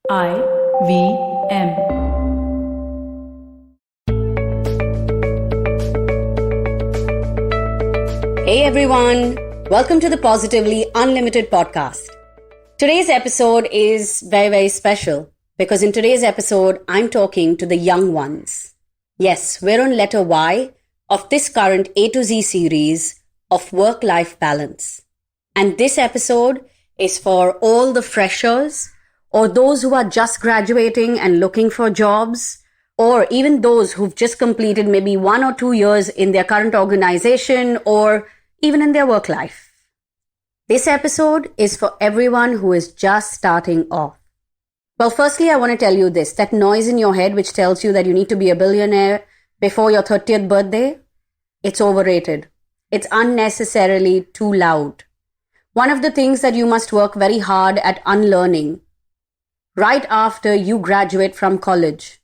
IVM. Hey everyone, welcome to the Positively Unlimited podcast. Today's episode is very, very special because in today's episode, I'm talking to the young ones. Yes, we're on letter Y of this current A to Z series of work-life balance. And this episode is for all the freshers or those who are just graduating and looking for jobs, or even those who've just completed maybe 1 or 2 years in their current organization or even in their work life. This episode is for everyone who is just starting off. Well, firstly, I want to tell you this, that noise in your head which tells you that you need to be a billionaire before your 30th birthday, it's overrated. It's unnecessarily too loud. One of the things that you must work very hard at unlearning right after you graduate from college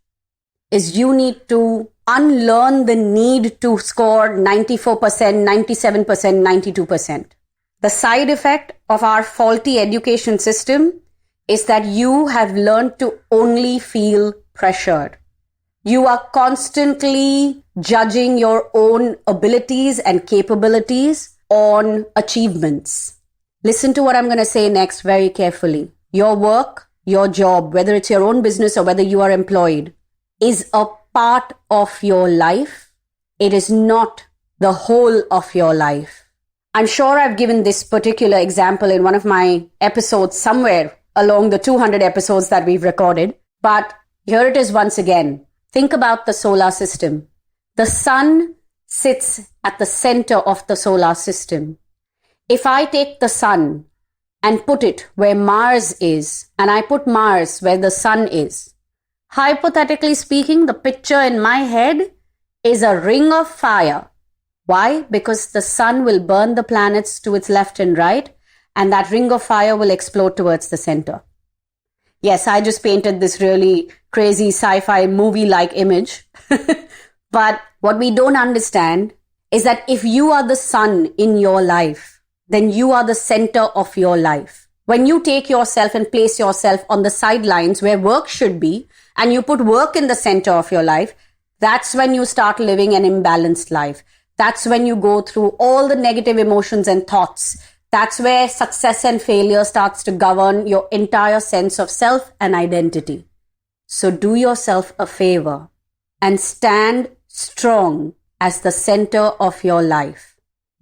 is you need to unlearn the need to score 94%, 97%, 92%. The side effect of our faulty education system is that you have learned to only feel pressured. You are constantly judging your own abilities and capabilities on achievements. Listen to what I'm going to say next very carefully. Your work, your job, whether it's your own business or whether you are employed, is a part of your life. It is not the whole of your life. I'm sure I've given this particular example in one of my episodes somewhere along the 200 episodes that we've recorded. But here it is once again. Think about the solar system. The sun sits at the center of the solar system. If I take the sun and put it where Mars is, and I put Mars where the sun is, hypothetically speaking, the picture in my head is a ring of fire. Why? Because the sun will burn the planets to its left and right, and that ring of fire will explode towards the center. Yes, I just painted this really crazy sci-fi movie-like image. But what we don't understand is that if you are the sun in your life, then you are the center of your life. When you take yourself and place yourself on the sidelines where work should be, and you put work in the center of your life, that's when you start living an imbalanced life. That's when you go through all the negative emotions and thoughts. That's where success and failure starts to govern your entire sense of self and identity. So do yourself a favor and stand strong as the center of your life.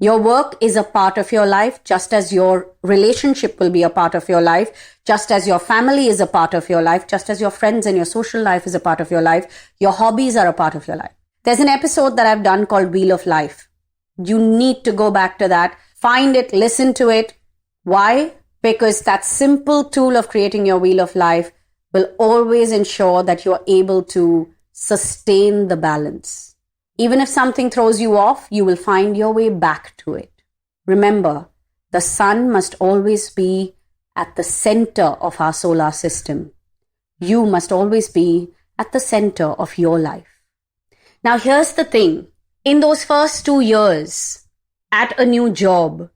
Your work is a part of your life, just as your relationship will be a part of your life, just as your family is a part of your life, just as your friends and your social life is a part of your life. Your hobbies are a part of your life. There's an episode that I've done called Wheel of Life. You need to go back to that, find it, listen to it. Why? Because that simple tool of creating your Wheel of Life will always ensure that you're able to sustain the balance. Even if something throws you off, you will find your way back to it. Remember, the sun must always be at the center of our solar system. You must always be at the center of your life. Now, here's the thing. In those first 2 years at a new job,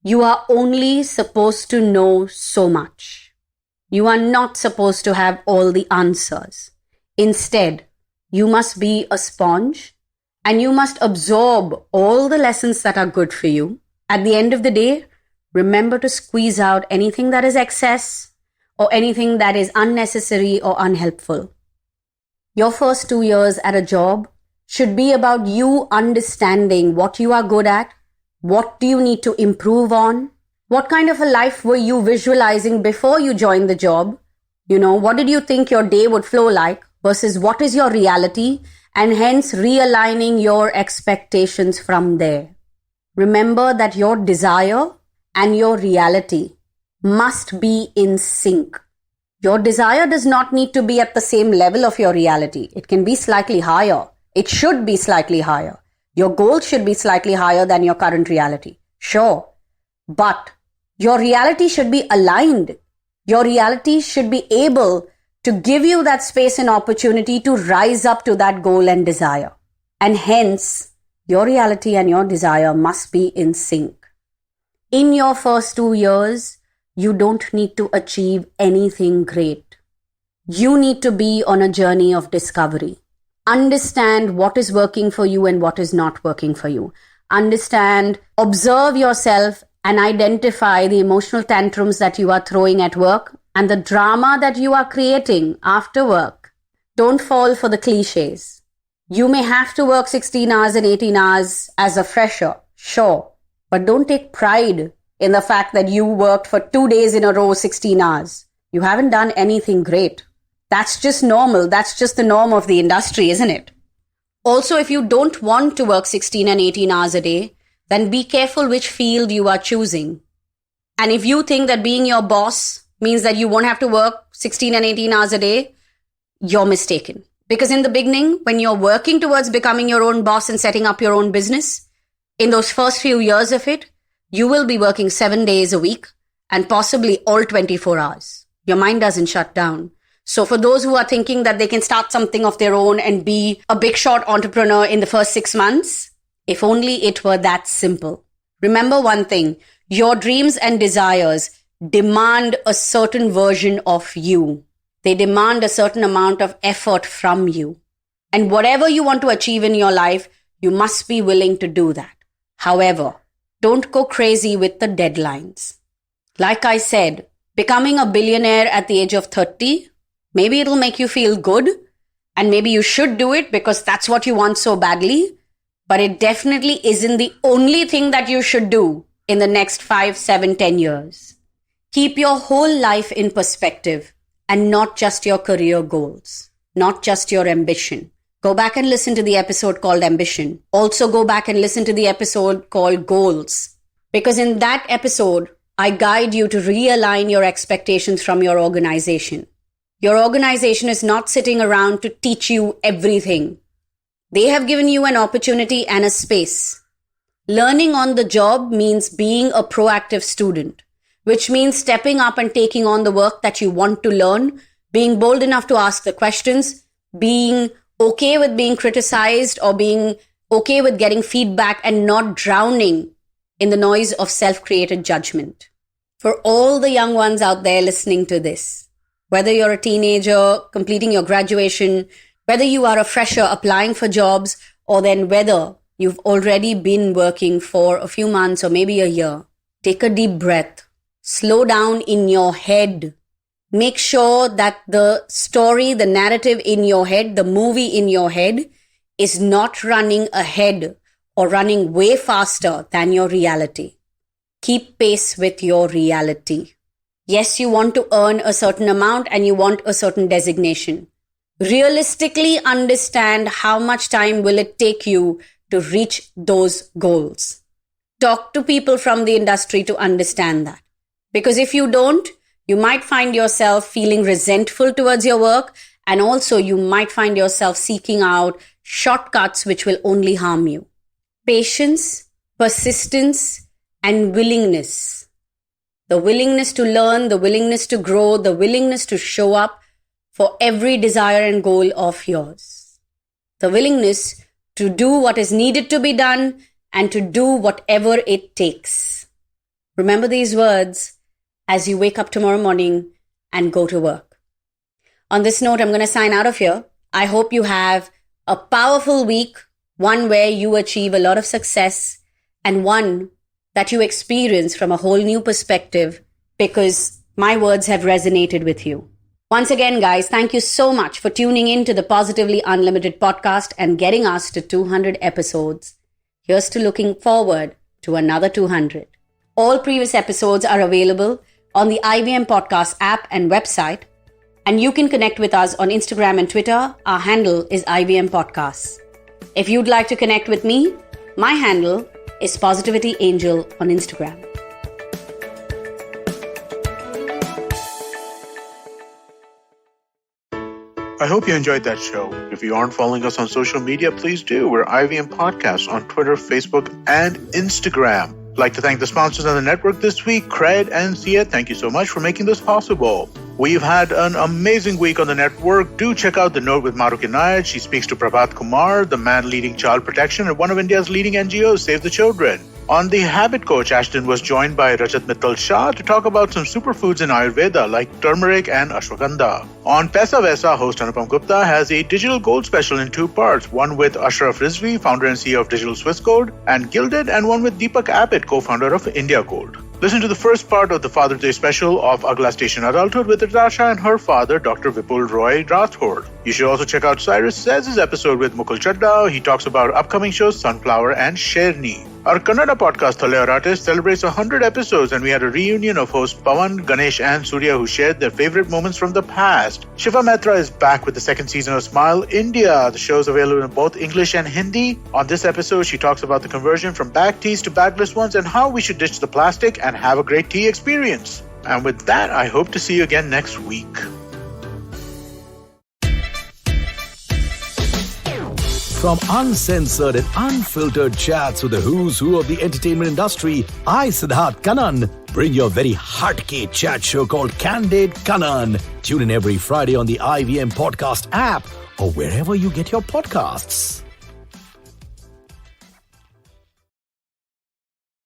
you are only supposed to know so much. You are not supposed to have all the answers. Instead, you must be a sponge. And you must absorb all the lessons that are good for you. At the end of the day, remember to squeeze out anything that is excess or anything that is unnecessary or unhelpful. Your first 2 years at a job should be about you understanding what you are good at, what do you need to improve on, what kind of a life were you visualizing before you joined the job, what did you think your day would flow like versus what is your reality, and hence realigning your expectations from there. Remember that your desire and your reality must be in sync. Your desire does not need to be at the same level of your reality. It can be slightly higher. It should be slightly higher. Your goal should be slightly higher than your current reality. Sure. But your reality should be aligned. Your reality should be able to give you that space and opportunity to rise up to that goal and desire. And hence, your reality and your desire must be in sync. In your first 2 years, you don't need to achieve anything great. You need to be on a journey of discovery. Understand what is working for you and what is not working for you. Understand, observe yourself and identify the emotional tantrums that you are throwing at work and the drama that you are creating after work. Don't fall for the cliches. You may have to work 16 hours and 18 hours as a fresher, sure, but don't take pride in the fact that you worked for 2 days in a row, 16 hours. You haven't done anything great. That's just normal. That's just the norm of the industry, isn't it? Also, if you don't want to work 16 and 18 hours a day, then be careful which field you are choosing. And if you think that being your boss means that you won't have to work 16 and 18 hours a day, you're mistaken. Because in the beginning, when you're working towards becoming your own boss and setting up your own business, in those first few years of it, you will be working 7 days a week and possibly all 24 hours. Your mind doesn't shut down. So for those who are thinking that they can start something of their own and be a big shot entrepreneur in the first 6 months, if only it were that simple. Remember one thing, your dreams and desires demand a certain version of you. They demand a certain amount of effort from you. And whatever you want to achieve in your life, you must be willing to do that. However, don't go crazy with the deadlines. Like I said, becoming a billionaire at the age of 30, maybe it'll make you feel good and maybe you should do it because that's what you want so badly. But it definitely isn't the only thing that you should do in the next 5, 7, 10 years. Keep your whole life in perspective and not just your career goals, not just your ambition. Go back and listen to the episode called Ambition. Also go back and listen to the episode called Goals. Because in that episode, I guide you to realign your expectations from your organization. Your organization is not sitting around to teach you everything. They have given you an opportunity and a space. Learning on the job means being a proactive student, which means stepping up and taking on the work that you want to learn, being bold enough to ask the questions, being okay with being criticized or being okay with getting feedback and not drowning in the noise of self-created judgment. For all the young ones out there listening to this, whether you're a teenager completing your graduation, whether you are a fresher applying for jobs, or then whether you've already been working for a few months or maybe a year, take a deep breath. Slow down in your head. Make sure that the story, the narrative in your head, the movie in your head is not running ahead or running way faster than your reality. Keep pace with your reality. Yes, you want to earn a certain amount and you want a certain designation. Realistically understand how much time will it take you to reach those goals. Talk to people from the industry to understand that. Because if you don't, you might find yourself feeling resentful towards your work, and also you might find yourself seeking out shortcuts which will only harm you. Patience, persistence, and willingness. The willingness to learn, the willingness to grow, the willingness to show up for every desire and goal of yours. The willingness to do what is needed to be done and to do whatever it takes. Remember these words as you wake up tomorrow morning and go to work. On this note, I'm going to sign out of here. I hope you have a powerful week, one where you achieve a lot of success and one that you experience from a whole new perspective because my words have resonated with you. Once again, guys, thank you so much for tuning in to the Positively Unlimited podcast and getting us to 200 episodes. Here's to looking forward to another 200. All previous episodes are available on the IVM Podcast app and website, and you can connect with us on Instagram and Twitter. Our handle is IVM Podcasts. If you'd like to connect with me, my handle is Positivity Angel on Instagram. I hope you enjoyed that show. If you aren't following us on social media, please do. We're IVM Podcasts on Twitter, Facebook, and Instagram. I'd like to thank the sponsors on the network this week, Cred and Thea. Thank you so much for making this possible. We've had an amazing week on the network. Do check out The Note with Mahrukh Inayat. She speaks to Prabhat Kumar, the man leading child protection at one of India's leading NGOs, Save the Children. On The Habit Coach, Ashton was joined by Rajat Mittal Shah to talk about some superfoods in Ayurveda like turmeric and ashwagandha. On Paisa Vaisa, host Anupam Gupta has a digital gold special in 2 parts, one with Ashraf Rizvi, founder and CEO of Digital Swiss Code, and Gilded, and one with Deepak Abbott, co-founder of India Gold. Listen to the first part of the Father's Day special of Agla Station Adulthood with Natasha and her father, Dr. Vipul Roy Rathod. You should also check out Cyrus Says' episode with Mukul Chetna. He talks about upcoming shows Sunflower and Sherni. Our Kannada podcast, Thale Artist, celebrates 100 episodes, and we had a reunion of hosts Pawan, Ganesh, and Surya who shared their favorite moments from the past. Shiva Mehta is back with the 2nd season of Smile India. The show is available in both English and Hindi. On this episode, she talks about the conversion from bag teas to bagless ones and how we should ditch the plastic and have a great tea experience. And with that, I hope to see you again next week. From uncensored and unfiltered chats with the who's who of the entertainment industry, I, Siddharth Kannan, bring you a very hardcore chat show called Candid Kannan. Tune in every Friday on the IVM Podcast app or wherever you get your podcasts.